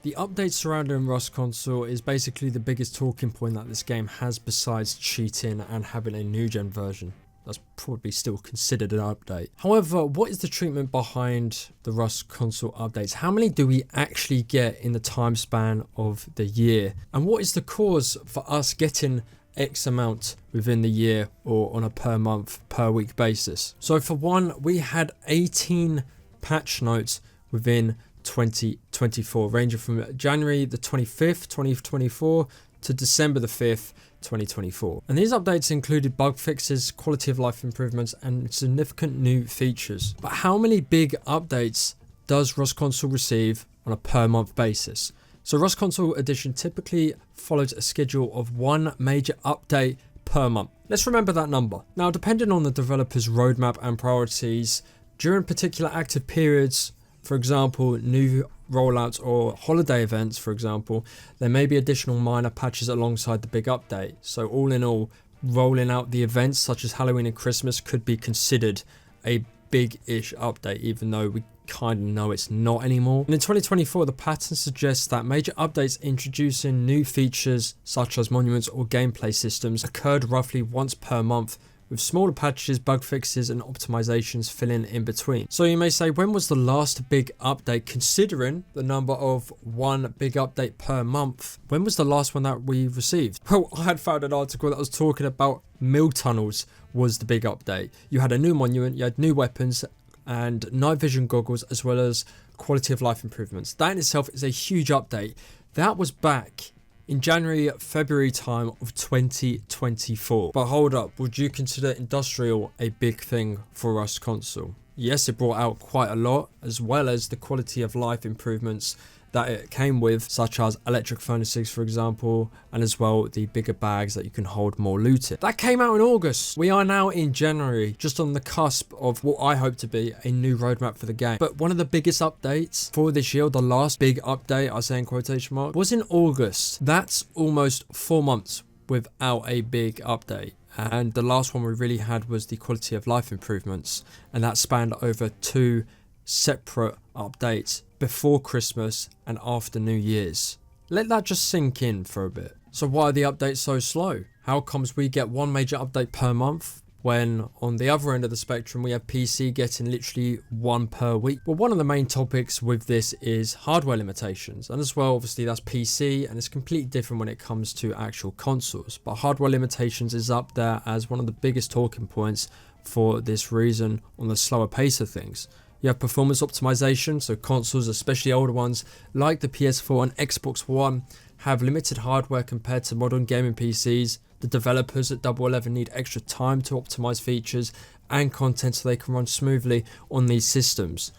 The update surrounding Rust console is basically the biggest talking point that this game has besides cheating and having a new gen version. That's probably still considered an update. However, what is the treatment behind the Rust console updates? How many do we actually get in the time span of the year? And what is the cause for us getting X amount within the year or on a per month, per week basis? So for one, we had 18 patch notes within 2024, ranging from January the 25th, 2024 to December the 5th, 2024. And these updates included bug fixes, quality of life improvements, and significant new features. But how many big updates does Rust console receive on a per month basis? So Rust console edition typically follows a schedule of one major update per month. Let's remember that number. Now, depending on the developer's roadmap and priorities, during particular active periods, for example, new rollouts or holiday events, for example, there may be additional minor patches alongside the big update. So all in all, rolling out the events such as Halloween and Christmas could be considered a big-ish update, even though we kind of know it's not anymore. And in 2024, the pattern suggests that major updates introducing new features such as monuments or gameplay systems occurred roughly once per month, with smaller patches, bug fixes, and optimizations filling in between. So you may say, when was the last big update? Considering the number of one big update per month, when was the last one that we received? Well, I had found an article that was talking about mill tunnels was the big update. You had a new monument, you had new weapons, and night vision goggles, as well as quality of life improvements. That in itself is a huge update. That was back in January, February time of 2024. But hold up, would you consider industrial a big thing for Rust console? Yes, it brought out quite a lot, as well as the quality of life improvements that it came with, such as electric furnaces, for example, and as well the bigger bags that you can hold more loot in. That came out in August. We are now in January, just on the cusp of what I hope to be a new roadmap for the game. But one of the biggest updates for this year, the last big update, I say in quotation marks, was in August. That's almost 4 months without a big update. And the last one we really had was the quality of life improvements, and that spanned over 2 separate updates before Christmas and after New Year's. Let that just sink in for a bit. So why are the updates so slow? How comes we get one major update per month when on the other end of the spectrum we have PC getting literally one per week? Well, one of the main topics with this is hardware limitations, and as well obviously that's PC, and it's completely different when it comes to actual consoles, but hardware limitations is up there as one of the biggest talking points for this reason on the slower pace of things. You have performance optimization, so consoles, especially older ones like the PS4 and Xbox One, have limited hardware compared to modern gaming PCs. The developers at Double 11 need extra time to optimize features and content so they can run smoothly on these systems.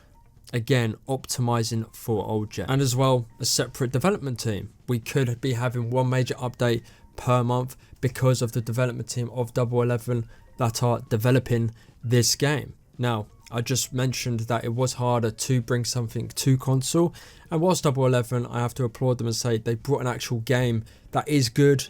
Again, optimizing for old gen. And as well, a separate development team. We could be having one major update per month because of the development team of Double 11 that are developing this game. Now, I just mentioned that it was harder to bring something to console, and whilst Double 11, I have to applaud them and say they brought an actual game that is good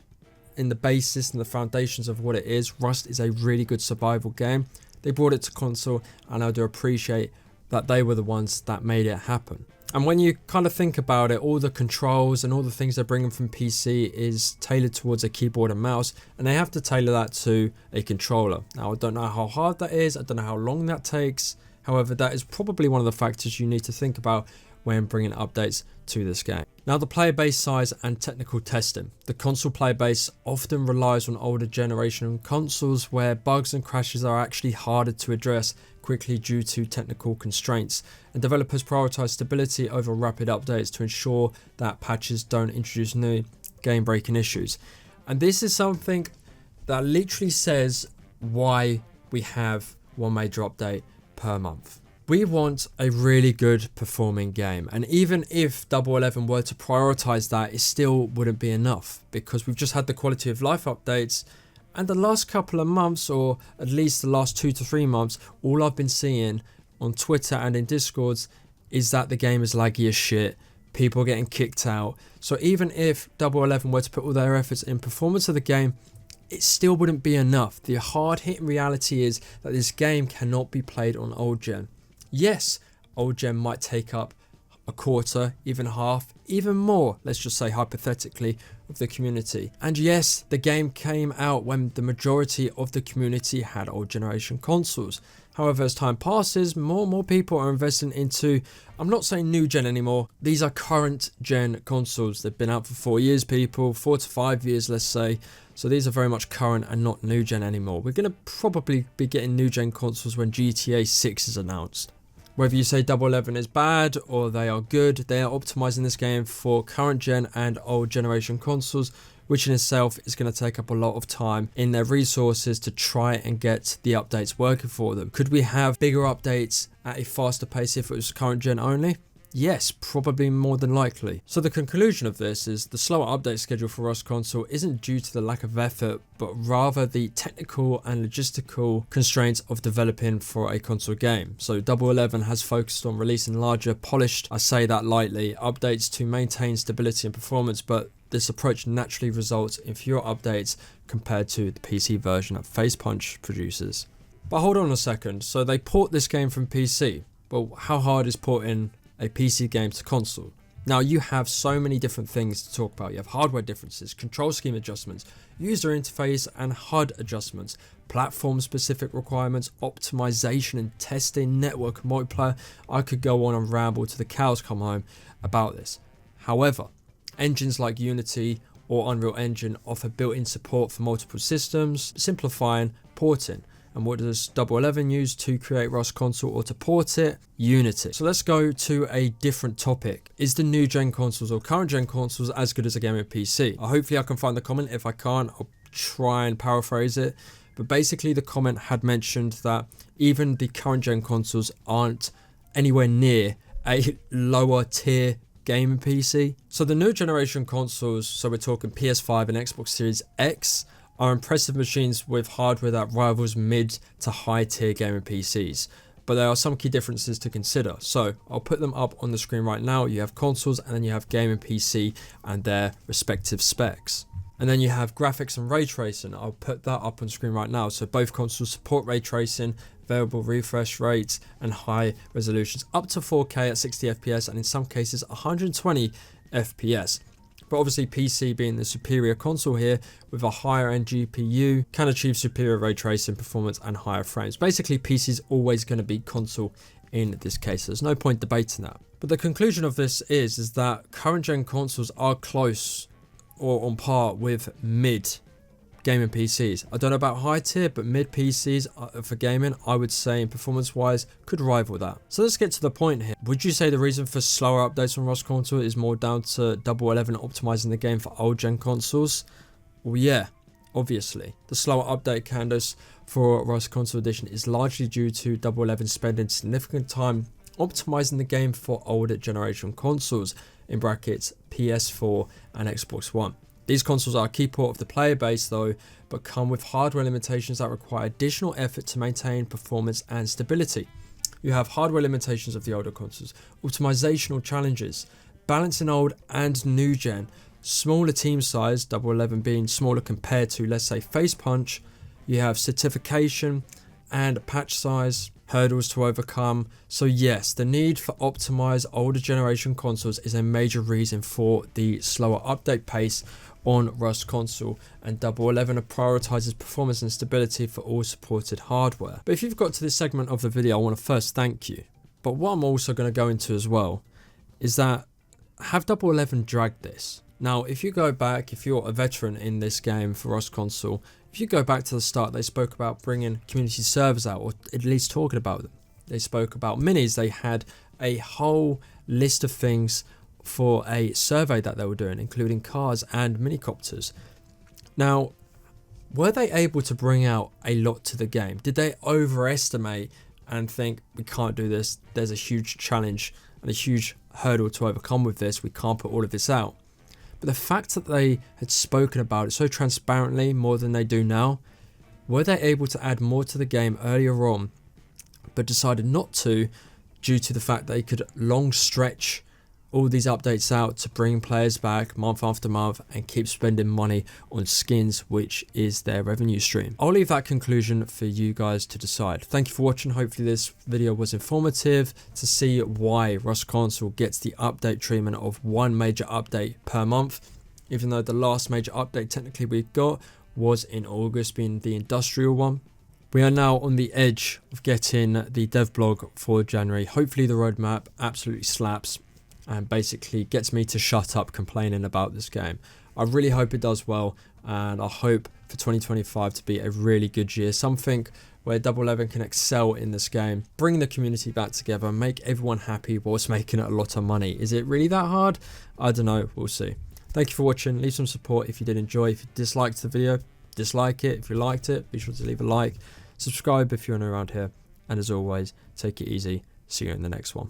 in the basis and the foundations of what it is. Rust is a really good survival game. They brought it to console, and I do appreciate that they were the ones that made it happen. And when you kind of think about it, all the controls and all the things they're bringing from PC is tailored towards a keyboard and mouse, and they have to tailor that to a controller. Now, I don't know how hard that is. I don't know how long that takes. However, that is probably one of the factors you need to think about when bringing updates to this game. Now, the player base size and technical testing. The console player base often relies on older generation consoles where bugs and crashes are actually harder to address quickly due to technical constraints, and developers prioritize stability over rapid updates to ensure that patches don't introduce new game-breaking issues. And this is something that literally says why we have one major update per month. We want a really good performing game, and even if Double 11 were to prioritize that, it still wouldn't be enough, because we've just had the quality of life updates, and the last couple of months, or at least the last 2 to 3 months, all I've been seeing on Twitter and in Discords is that the game is laggy as shit. People are getting kicked out. So even if Double 11 were to put all their efforts in performance of the game, it still wouldn't be enough. The hard-hitting reality is that this game cannot be played on old gen. Yes, old gen might take up a quarter, even half, even more, let's just say hypothetically, of the community. And yes, the game came out when the majority of the community had old generation consoles. However, as time passes, more and more people are investing into, I'm not saying new gen anymore, these are current gen consoles. They've been out for 4 years, people, 4 to 5 years, let's say. So these are very much current and not new gen anymore. We're going to probably be getting new gen consoles when GTA 6 is announced. Whether you say Double 11 is bad or they are good, they are optimizing this game for current gen and old generation consoles, which in itself is going to take up a lot of time in their resources to try and get the updates working for them. Could we have bigger updates at a faster pace if it was current gen only? Yes, probably more than likely. So the conclusion of this is the slower update schedule for Rust console isn't due to the lack of effort, but rather the technical and logistical constraints of developing for a console game. So Double 11 has focused on releasing larger, polished, I say that lightly, updates to maintain stability and performance, but this approach naturally results in fewer updates compared to the PC version that Facepunch produces. But hold on a second, so they port this game from PC. Well, how hard is porting a PC game to console? Now you have so many different things to talk about. You have hardware differences, control scheme adjustments, user interface and HUD adjustments, platform specific requirements, optimization and testing, network multiplayer. I could go on and ramble till the cows come home about this. However, engines like Unity or Unreal Engine offer built-in support for multiple systems, simplifying porting. And what does Double 11 use to create Rust console or to port it? Unity. So let's go to a different topic. Is the new gen consoles or current gen consoles as good as a gaming PC? Hopefully I can find the comment. If I can't, I'll try and paraphrase it. But basically the comment had mentioned that even the current gen consoles aren't anywhere near a lower tier gaming PC. So the new generation consoles, so we're talking PS5 and Xbox Series X, are impressive machines with hardware that rivals mid to high tier gaming PCs. But there are some key differences to consider. So I'll put them up on the screen right now. You have consoles and then you have gaming PC and their respective specs. And then you have graphics and ray tracing. I'll put that up on screen right now. So both consoles support ray tracing, variable refresh rates and high resolutions up to 4K at 60 FPS and in some cases 120 FPS. But obviously PC being the superior console here with a higher end GPU can achieve superior ray tracing performance and higher frames. Basically PC is always going to be console in this case. There's no point debating that. But the conclusion of this is that current gen consoles are close or on par with mid gaming PCs. I don't know about high tier, but mid PCs for gaming, I would say in performance wise could rival that. So let's get to the point here. Would you say the reason for slower updates on Rust console is more down to Double 11 optimizing the game for old gen consoles? Well, yeah, obviously. The slower update cadence for Rust console edition is largely due to Double 11 spending significant time optimizing the game for older generation consoles, in brackets PS4 and Xbox One. These consoles are a key part of the player base though, but come with hardware limitations that require additional effort to maintain performance and stability. You have hardware limitations of the older consoles, optimizational challenges, balancing old and new gen, smaller team size, Double 11 being smaller compared to let's say Facepunch. You have certification and patch size, hurdles to overcome. So yes, the need for optimized older generation consoles is a major reason for the slower update pace on Rust console, and Double 11 prioritizes performance and stability for all supported hardware. But if you've got to this segment of the video, I want to first thank you. But what I'm also going to go into as well is that have Double 11 dragged this? Now, if you go back, if you're a veteran in this game for Rust console, if you go back to the start, they spoke about bringing community servers out, or at least talking about them. They spoke about minis. They had a whole list of things for a survey that they were doing, including cars and minicopters. Now, were they able to bring out a lot to the game? Did they overestimate and think, we can't do this, there's a huge challenge and a huge hurdle to overcome with this, we can't put all of this out? But the fact that they had spoken about it so transparently, more than they do now, were they able to add more to the game earlier on, but decided not to due to the fact they could long stretch all these updates out to bring players back month after month and keep spending money on skins, which is their revenue stream. I'll leave that conclusion for you guys to decide. Thank you for watching. Hopefully this video was informative to see why Rust console gets the update treatment of one major update per month, even though the last major update technically we got was in August, being the industrial one. We are now on the edge of getting the dev blog for January. Hopefully the roadmap absolutely slaps and basically gets me to shut up complaining about this game. I really hope it does well, and I hope for 2025 to be a really good year. Something where Double 11 can excel in this game, bring the community back together, make everyone happy whilst making a lot of money. Is it really that hard? I don't know, we'll see. Thank you for watching. Leave some support if you did enjoy. If you disliked the video, dislike it. If you liked it, be sure to leave a like. Subscribe if you're new around here. And as always, take it easy. See you in the next one.